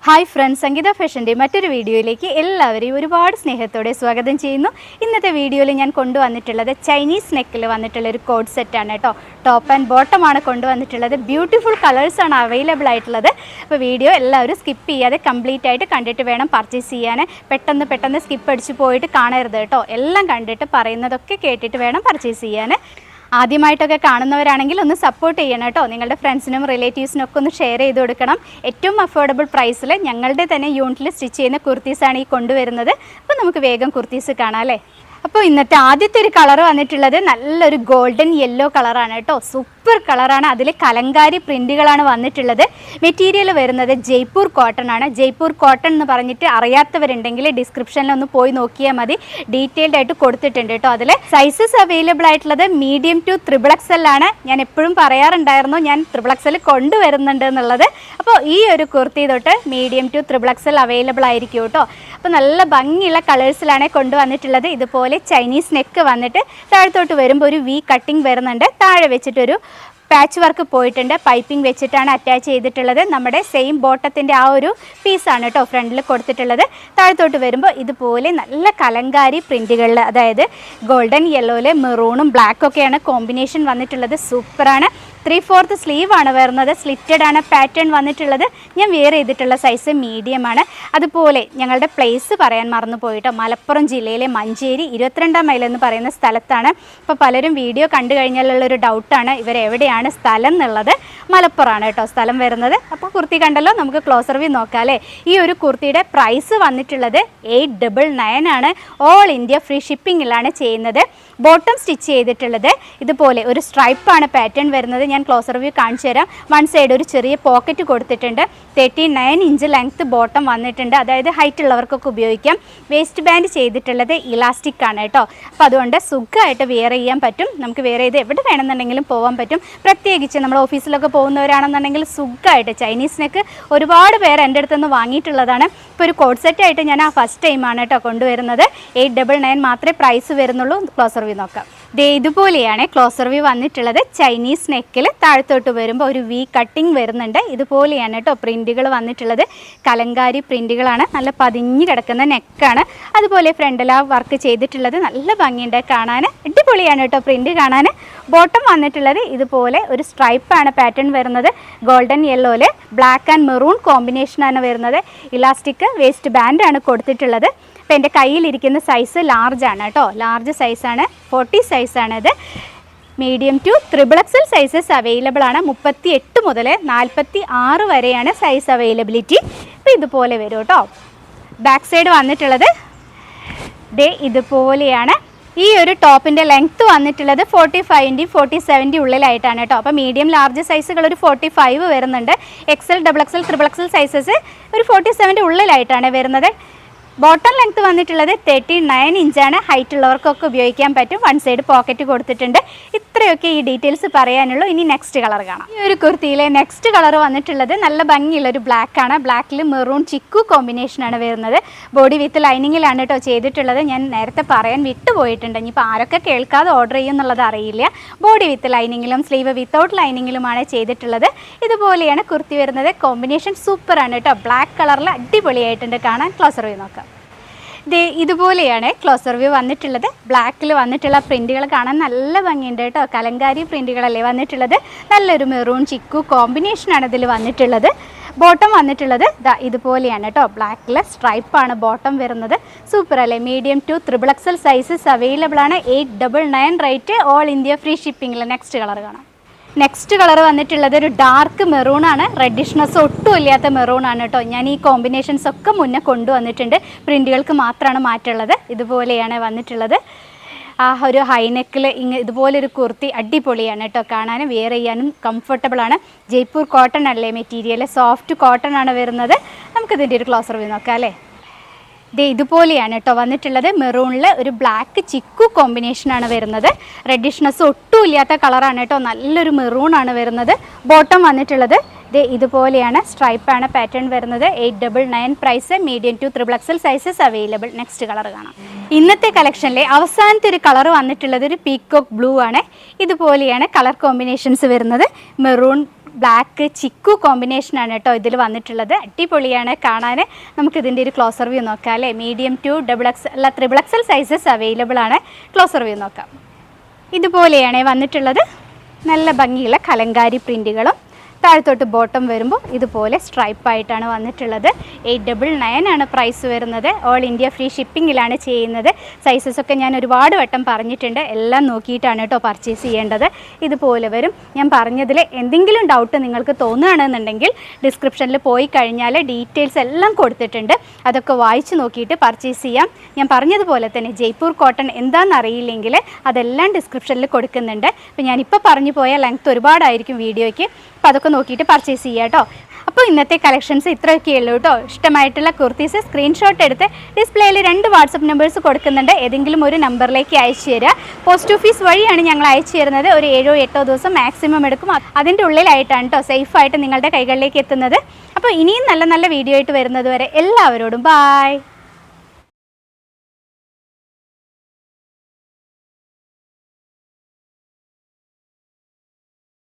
Hi friends, സംഗീത ഫാഷൻ്റെ മറ്റൊരു വീഡിയോയിലേക്ക് എല്ലാവരെയും ഒരുപാട് സ്നേഹത്തോടെ സ്വാഗതം ചെയ്യുന്നു. ഇന്നത്തെ വീഡിയോയിൽ ഞാൻ കൊണ്ടുവന്നിട്ടുള്ളത് ചൈനീസ് നെക്കിൽ വന്നിട്ടുള്ള ഒരു കോഡ് സെറ്റാണ് കേട്ടോ. ടോപ്പ് ആൻഡ് ബോട്ടമാണ് കൊണ്ടുവന്നിട്ടുള്ളത്. ബ്യൂട്ടിഫുൾ കളേഴ്സാണ് അവൈലബിൾ ആയിട്ടുള്ളത്. അപ്പോൾ വീഡിയോ എല്ലാവരും സ്കിപ്പ് ചെയ്യാതെ കംപ്ലീറ്റ് ആയിട്ട് കണ്ടിട്ട് വേണം പർച്ചേസ് ചെയ്യാൻ. പെട്ടെന്ന് സ്കിപ്പ് അടിച്ച് പോയിട്ട് കാണരുത് കേട്ടോ. എല്ലാം കണ്ടിട്ട് പറയുന്നതൊക്കെ കേട്ടിട്ട് വേണം പർച്ചേസ് ചെയ്യാൻ. ആദ്യമായിട്ടൊക്കെ കാണുന്നവരാണെങ്കിൽ ഒന്ന് സപ്പോർട്ട് ചെയ്യണം കേട്ടോ. നിങ്ങളുടെ ഫ്രണ്ട്സിനും റിലേറ്റീവ്സിനും ഒക്കെ ഒന്ന് ഷെയർ ചെയ്ത് കൊടുക്കണം. ഏറ്റവും അഫോർഡബിൾ പ്രൈസിൽ ഞങ്ങളുടെ തന്നെ യൂണിറ്റിൽ സ്റ്റിച്ച് ചെയ്യുന്ന കുർത്തീസാണ് ഈ കൊണ്ടുവരുന്നത്. അപ്പോൾ നമുക്ക് വേഗം കുർത്തീസ് കാണാം അല്ലേ. അപ്പോൾ ഇന്നത്തെ ആദ്യത്തെ ഒരു കളർ വന്നിട്ടുള്ളത് നല്ലൊരു ഗോൾഡൻ യെല്ലോ കളറാണ് കേട്ടോ. സൂപ്പർ കളറാണ്. അതിൽ കലങ്കാരി പ്രിൻറ്റുകളാണ് വന്നിട്ടുള്ളത്. മെറ്റീരിയൽ വരുന്നത് ജയ്പൂർ കോട്ടൺ ആണ്. ജയ്പൂർ കോട്ടൺ എന്ന് പറഞ്ഞിട്ട് അറിയാത്തവരുണ്ടെങ്കിൽ ഡിസ്ക്രിപ്ഷനിൽ ഒന്ന് പോയി നോക്കിയാൽ മതി. ഡീറ്റെയിൽഡ് ആയിട്ട് കൊടുത്തിട്ടുണ്ട് കേട്ടോ. അതിൽ സൈസസ് അവൈലബിൾ ആയിട്ടുള്ളത് മീഡിയം ടു XXL ആണ്. ഞാൻ എപ്പോഴും പറയാറുണ്ടായിരുന്നു ഞാൻ XXL കൊണ്ടുവരുന്നുണ്ട് എന്നുള്ളത്. അപ്പോൾ ഈ ഒരു കുർത്തി തൊട്ട് മീഡിയം ടു XXL അവൈലബിൾ ആയിരിക്കും കേട്ടോ. അപ്പോൾ നല്ല ഭംഗിയുള്ള കളേഴ്സിലാണ് കൊണ്ടുവന്നിട്ടുള്ളത്. ഇതുപോലെ ചൈനീസ് നെക്ക് വന്നിട്ട് താഴത്തോട്ട് വരുമ്പോൾ ഒരു വി കട്ടിങ് വരുന്നുണ്ട്. താഴെ വെച്ചിട്ടൊരു പാച്ച് വർക്ക് പോയിട്ടുണ്ട്. പൈപ്പിംഗ് വെച്ചിട്ടാണ് അറ്റാച്ച് ചെയ്തിട്ടുള്ളത്. നമ്മുടെ സെയിം ബോട്ടത്തിൻ്റെ ആ ഒരു പീസാണ് കേട്ടോ ഫ്രണ്ടിൽ കൊടുത്തിട്ടുള്ളത്. താഴത്തോട്ട് വരുമ്പോൾ ഇതുപോലെ നല്ല കലങ്കാരി പ്രിൻറ്റുകളിൽ, അതായത് ഗോൾഡൻ യെല്ലോയിൽ മെറൂണും ബ്ലാക്കൊക്കെയാണ് കോമ്പിനേഷൻ വന്നിട്ടുള്ളത്. സൂപ്പറാണ്. 3/4 സ്ലീവാണ് വരുന്നത്. സ്ലിറ്റഡ് ആണ് പാറ്റേൺ വന്നിട്ടുള്ളത്. ഞാൻ വെയർ ചെയ്തിട്ടുള്ള സൈസ് മീഡിയം ആണ്. അതുപോലെ ഞങ്ങളുടെ പ്ലേസ് പറയാൻ മറന്നു പോയിട്ടോ. മലപ്പുറം ജില്ലയിലെ മഞ്ചേരി 22 മൈൽ എന്ന് പറയുന്ന സ്ഥലത്താണ്. ഇപ്പോൾ പലരും വീഡിയോ കണ്ടു കഴിഞ്ഞാലുള്ളൊരു ഡൗട്ടാണ് ഇവരെവിടെയാണ് സ്ഥലം എന്നുള്ളത്. മലപ്പുറമാണ് കേട്ടോ സ്ഥലം വരുന്നത്. അപ്പോൾ കുർത്തി കണ്ടല്ലോ, നമുക്ക് ക്ലോസർ വ്യൂ നോക്കാം അല്ലേ. ഈ ഒരു കുർത്തിയുടെ പ്രൈസ് വന്നിട്ടുള്ളത് 899 ആണ്. ഓൾ ഇന്ത്യ ഫ്രീ ഷിപ്പിങ്ങിലാണ് ചെയ്യുന്നത്. ബോട്ടം സ്റ്റിച്ച് ചെയ്തിട്ടുള്ളത് ഇതുപോലെ ഒരു സ്ട്രൈപ്പാണ് പാറ്റേൺ വരുന്നത്. ഞാൻ ക്ലോസർ വ്യൂ കാണിച്ചു തരാം. വൺ സൈഡ് ഒരു ചെറിയ പോക്കറ്റ് കൊടുത്തിട്ടുണ്ട്. 39 ഇഞ്ച് ലെങ്ത്ത് ബോട്ടം വന്നിട്ടുണ്ട്. അതായത് ഹൈറ്റ് ഉള്ളവർക്കൊക്കെ ഉപയോഗിക്കാം. വേസ്റ്റ് ബാൻഡ് ചെയ്തിട്ടുള്ളത് ഇലാസ്റ്റിക് ആണ് കേട്ടോ. അപ്പോൾ അതുകൊണ്ട് സുഖമായിട്ട് വെയർ ചെയ്യാൻ പറ്റും. നമുക്ക് വെയർ ചെയ്ത് എവിടെ വേണമെന്നുണ്ടെങ്കിലും പോകാൻ പറ്റും. പ്രത്യേകിച്ച് നമ്മൾ ഓഫീസിലൊക്കെ പോകുന്നവരാണെന്നുണ്ടെങ്കിൽ സുഖമായിട്ട് ചൈനീസിനൊക്കെ ഒരുപാട് പേർ എൻ്റെ അടുത്തുനിന്ന് വാങ്ങിയിട്ടുള്ളതാണ്. ഇപ്പോൾ ഒരു കോഡ് സെറ്റായിട്ട് ഞാൻ ഫസ്റ്റ് ടൈമാണ് കേട്ടോ കൊണ്ടുവരുന്നത്. 899 മാത്രമേ പ്രൈസ് വരുന്നുള്ളൂ. ക്ലോസർ വ്യൂ നോക്കാം. ഇതുപോലെയാണ് ക്ലോസർ വ്യൂ വന്നിട്ടുള്ളത്. ചൈനീസ് നെക്കിൽ താഴത്തോട്ട് വരുമ്പോൾ ഒരു വി കട്ടിങ് വരുന്നുണ്ട്. ഇതുപോലെയാണ് കേട്ടോ പ്രിൻറ്റുകൾ വന്നിട്ടുള്ളത്. കലങ്കാരി പ്രിൻറ്റുകളാണ്. നല്ല പതിഞ്ഞ് കിടക്കുന്ന നെക്കാണ്. അതുപോലെ ഫ്രണ്ടിലാ വർക്ക് ചെയ്തിട്ടുള്ളത് നല്ല ഭംഗിയുണ്ട് കാണാൻ. അടിപൊളിയാണ് കേട്ടോ പ്രിൻറ്റ് കാണാൻ. ബോട്ടം വന്നിട്ടുള്ളത് ഇതുപോലെ ഒരു സ്ട്രൈപ്പാണ് പാറ്റേൺ വരുന്നത്. ഗോൾഡൻ യെല്ലോയിൽ ബ്ലാക്ക് ആൻഡ് മെറൂൺ കോമ്പിനേഷനാണ് വരുന്നത്. ഇലാസ്റ്റിക് വേസ്റ്റ് ബാൻഡാണ് കൊടുത്തിട്ടുള്ളത്. അപ്പോൾ എൻ്റെ കയ്യിലിരിക്കുന്ന സൈസ് ലാർജാണ് കേട്ടോ. ലാർജ് സൈസാണ്. 40 സൈസാണിത്. Medium to XXL sizes available ആണ്. 38 മുതൽ 46 വരെയാണ് സൈസ് അവൈലബിലിറ്റി. അപ്പോൾ ഇതുപോലെ വരും കേട്ടോ. ബാക്ക് സൈഡ് വന്നിട്ടുള്ളത് ഇതുപോലെയാണ്. ഈ ഒരു ടോപ്പിൻ്റെ ലെങ്ത്ത് വന്നിട്ടുള്ളത് 45 47 ഉള്ളിലായിട്ടാണ് കേട്ടോ. അപ്പോൾ മീഡിയം ലാർജ് സൈസുകൾ ഒരു 45 വരുന്നുണ്ട്. XL XXL XXL സൈസസ് ഒരു 47 ഉള്ളിലായിട്ടാണ് വരുന്നത്. ബോട്ടം ലെങ്ത്ത് വന്നിട്ടുള്ളത് 39 ഇഞ്ചാണ്. ഹൈറ്റ് ഉള്ളവർക്കൊക്കെ ഉപയോഗിക്കാൻ പറ്റും. വൺ സൈഡ് പോക്കറ്റ് കൊടുത്തിട്ടുണ്ട്. ഇത്രയൊക്കെ ഈ ഡീറ്റെയിൽസ് പറയാനുള്ളൂ. ഇനി നെക്സ്റ്റ് കളർ കാണാം. ഈ ഒരു കുർത്തിയിലെ നെക്സ്റ്റ് കളർ വന്നിട്ടുള്ളത് നല്ല ഭംഗിയുള്ളൊരു ബ്ലാക്കാണ്. ബ്ലാക്കിൽ മെറൂൺ ചിക്കു കോമ്പിനേഷനാണ് വരുന്നത്. ബോഡി വിത്ത് ലൈനിങ്ങിലാണ് കേട്ടോ ചെയ്തിട്ടുള്ളത്. ഞാൻ നേരത്തെ പറയാൻ വിട്ടുപോയിട്ടുണ്ട്. ഇനിയിപ്പോൾ ആരൊക്കെ കേൾക്കാതെ ഓർഡർ ചെയ്യുന്നുള്ളത് അറിയില്ല. ബോഡി വിത്ത് ലൈനിങ്ങിലും സ്ലീവ് വിത്തൗട്ട് ലൈനിങ്ങിലുമാണ് ചെയ്തിട്ടുള്ളത്. ഇതുപോലെയാണ് കുർത്തി വരുന്നത്. കോമ്പിനേഷൻ സൂപ്പറാണ് കേട്ടോ. ബ്ലാക്ക് കളറിൽ അടിപൊളിയായിട്ടുണ്ട് കാണാൻ. ക്ലോസർ വ്യൂ നോക്കാം. ഇതുപോലെയാണ് ക്ലോസർ വ്യൂ വന്നിട്ടുള്ളത്. ബ്ലാക്കിൽ വന്നിട്ടുള്ള പ്രിൻറ്റുകൾ കാണാൻ നല്ല ഭംഗിയുണ്ട് കേട്ടോ. കലങ്കാരി പ്രിൻറ്റുകളല്ലേ വന്നിട്ടുള്ളത്. നല്ലൊരു മെറൂൺ ചിക്കു കോമ്പിനേഷനാണ് ഇതിൽ വന്നിട്ടുള്ളത്. ബോട്ടം വന്നിട്ടുള്ളത് ഇതുപോലെയാണ് കേട്ടോ. ബ്ലാക്കിൽ സ്ട്രൈപ്പാണ് ബോട്ടം വരുന്നത്. സൂപ്പർ അല്ലേ. Medium to XXL sizes available ആണ്. 899 റേറ്റ്. ഓൾ ഇന്ത്യ ഫ്രീ ഷിപ്പിങ്ങിൽ. നെക്സ്റ്റ് കളർ കാണാം. നെക്സ്റ്റ് കളർ വന്നിട്ടുള്ളത് ഒരു ഡാർക്ക് മെറൂണാണ്. റെഡിഷ്നെസ് ഒട്ടും ഇല്ലാത്ത മെറൂണാണ് കേട്ടോ. ഞാൻ ഈ കോമ്പിനേഷൻസ് ഒക്കെ മുന്നേ കൊണ്ടുവന്നിട്ടുണ്ട്. പ്രിൻറ്റുകൾക്ക് മാത്രമാണ് മാറ്റമുള്ളത്. ഇതുപോലെയാണ് വന്നിട്ടുള്ളത്. ആ ഒരു ഹൈനെക്കിൽ ഇതുപോലൊരു കുർത്തി അടിപൊളിയാണ് കേട്ടോ കാണാൻ. വെയർ ചെയ്യാനും കംഫർട്ടബിളാണ്. ജയ്പൂർ കോട്ടൺ അല്ലേ മെറ്റീരിയൽ. സോഫ്റ്റ് കോട്ടൺ ആണ് വരുന്നത്. നമുക്കിതിൻ്റെ ഒരു ക്ലോസർ വ്യൂ നോക്കാം അല്ലേ. ഇതുപോലെയാണ് കേട്ടോ വന്നിട്ടുള്ളത്. മെറൂണിൽ ഒരു ബ്ലാക്ക് ചിക്കു കോമ്പിനേഷനാണ് വരുന്നത്. റെഡിഷ്നെസ് ഒട്ടും ഇല്ലാത്ത കളറാണ് കേട്ടോ. നല്ലൊരു മെറൂണാണ് വരുന്നത്. ബോട്ടം വന്നിട്ടുള്ളത് ഇതുപോലെയാണ്. സ്ട്രൈപ്പാണ് പാറ്റേൺ വരുന്നത്. 899 price. Medium to XXL sizes available. Next colour കാണാം. ഇന്നത്തെ കളക്ഷനിലെ അവസാനത്തെ ഒരു കളർ വന്നിട്ടുള്ളത് ഒരു പീക്കോക്ക് ബ്ലൂ ആണ്. ഇതുപോലെയാണ് കളർ കോമ്പിനേഷൻസ് വരുന്നത്. മെറൂൺ ബ്ലാക്ക് ചിക്കു കോമ്പിനേഷനാണ് കേട്ടോ ഇതിൽ വന്നിട്ടുള്ളത്. അടിപൊളിയാണ് കാണാൻ. നമുക്കിതിൻ്റെ ഒരു ക്ലോസർ വ്യൂ നോക്കാം അല്ലേ. Medium to XXL sizes available ആണ്. ക്ലോസർ വ്യൂ നോക്കാം. ഇതുപോലെയാണ് വന്നിട്ടുള്ളത്. നല്ല ഭംഗിയുള്ള കലങ്കാരി പ്രിൻറ്റുകളും താഴത്തോട്ട് ബോട്ടം വരുമ്പോൾ ഇതുപോലെ സ്ട്രൈപ്പായിട്ടാണ് വന്നിട്ടുള്ളത്. 899 ആണ് പ്രൈസ് വരുന്നത്. ഓൾ ഇന്ത്യ ഫ്രീ ഷിപ്പിങ്ങിലാണ് ചെയ്യുന്നത്. സൈസസൊക്കെ ഞാൻ ഒരുപാട് വട്ടം പറഞ്ഞിട്ടുണ്ട്. എല്ലാം നോക്കിയിട്ടാണ് കേട്ടോ പർച്ചേസ് ചെയ്യേണ്ടത്. ഇതുപോലെ വരും. ഞാൻ പറഞ്ഞതിൽ എന്തെങ്കിലും ഡൗട്ട് നിങ്ങൾക്ക് തോന്നുകയാണെന്നുണ്ടെങ്കിൽ ഡിസ്ക്രിപ്ഷനിൽ പോയി കഴിഞ്ഞാൽ ഡീറ്റെയിൽസ് എല്ലാം കൊടുത്തിട്ടുണ്ട്. അതൊക്കെ വായിച്ച് നോക്കിയിട്ട് പർച്ചേസ് ചെയ്യാം. ഞാൻ പറഞ്ഞതുപോലെ തന്നെ ജയ്പൂർ കോട്ടൺ എന്താണെന്ന് അറിയില്ലെങ്കിൽ അതെല്ലാം ഡിസ്ക്രിപ്ഷനിൽ കൊടുക്കുന്നുണ്ട്. അപ്പോൾ ഞാനിപ്പോൾ പറഞ്ഞു പോയ ലെങ്ത് ഒരുപാടായിരിക്കും വീഡിയോയ്ക്ക്. അപ്പോൾ അതൊക്കെ നോക്കിയിട്ട് പർച്ചേസ് ചെയ്യുക കേട്ടോ. അപ്പോൾ ഇന്നത്തെ കളക്ഷൻസ് ഇത്രയൊക്കെ ഉള്ളൂ കേട്ടോ. ഇഷ്ടമായിട്ടുള്ള കുർത്തീസ് സ്ക്രീൻഷോട്ട് എടുത്ത് ഡിസ്പ്ലേയിൽ 2 വാട്സപ്പ് നമ്പേഴ്സ് കൊടുക്കുന്നുണ്ട്. ഏതെങ്കിലും ഒരു നമ്പറിലേക്ക് അയച്ചു തരിക. പോസ്റ്റ് ഓഫീസ് വഴിയാണ് ഞങ്ങൾ അയച്ചു തരുന്നത്. ഒരു 7-8 ദിവസം മാക്സിമം എടുക്കും. അതിൻ്റെ ഉള്ളിലായിട്ടാണ് കേട്ടോ സേഫായിട്ട് നിങ്ങളുടെ കൈകളിലേക്ക് എത്തുന്നത്. അപ്പോൾ ഇനിയും നല്ല നല്ല വീഡിയോ ആയിട്ട് വരുന്നത് വരെ എല്ലാവരോടും ബായ്.